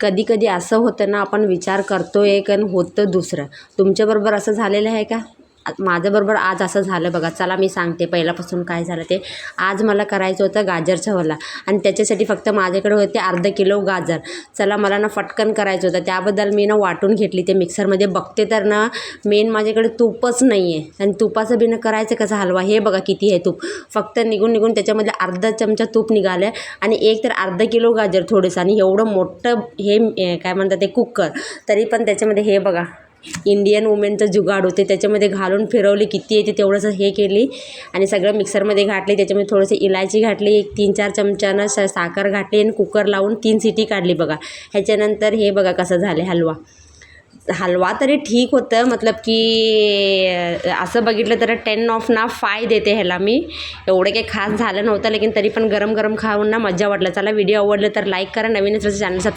कधी कधी असं होतं ना, आपण विचार करतो एक आणि होतं दुसरं. तुमच्याबरोबर असं झालेलं आहे का? माझ्याबरोबर आज असं झालं बघा. चला मी सांगते पहिल्यापासून काय झालं ते. आज मला करायचं होतं गाजरचा वल्ला आणि त्याच्यासाठी फक्त माझ्याकडे होते अर्धा किलो गाजर. चला मला ना फटकन करायचं होतं, त्याबद्दल मी ना वाटून घेतली ते मिक्सरमध्ये. बघते तर ना मेन माझ्याकडे तूपच नाही आहे आणि तुपाचं बिना करायचं कसं हलवा. हे बघा किती आहे तूप, फक्त निघून त्याच्यामध्ये अर्धा चमचा तूप निघालं आणि एक तर अर्धा किलो गाजर थोडंसं आणि एवढं मोठं हे काय म्हणतात ते कुकर. तरी पण त्याच्यामध्ये हे बघा इंडियन वुमेनचं जुगाड होते, त्याच्यामध्ये घालून फिरवली किती येते तेवढंसं हे केली आणि सगळं मिक्सरमध्ये घातली. त्याच्यामध्ये थोडंसं इलायची घातली, एक 3-4 चमच्यानं साखर घातली आणि कुकर लावून 3 सिटी काढली बघा. ह्याच्यानंतर हे बघा कसं झालं हलवा तरी ठीक होतं, मतलब की असं बघितलं तर 10/5 देते ह्याला मी. एवढं काही खास झालं नव्हतं, लेकिन तरी पण गरम गरम खाऊन ना मजा वाटलं. चला व्हिडिओ आवडलं तर लाईक करा, नवीनच चॅनल सबस्क्राईब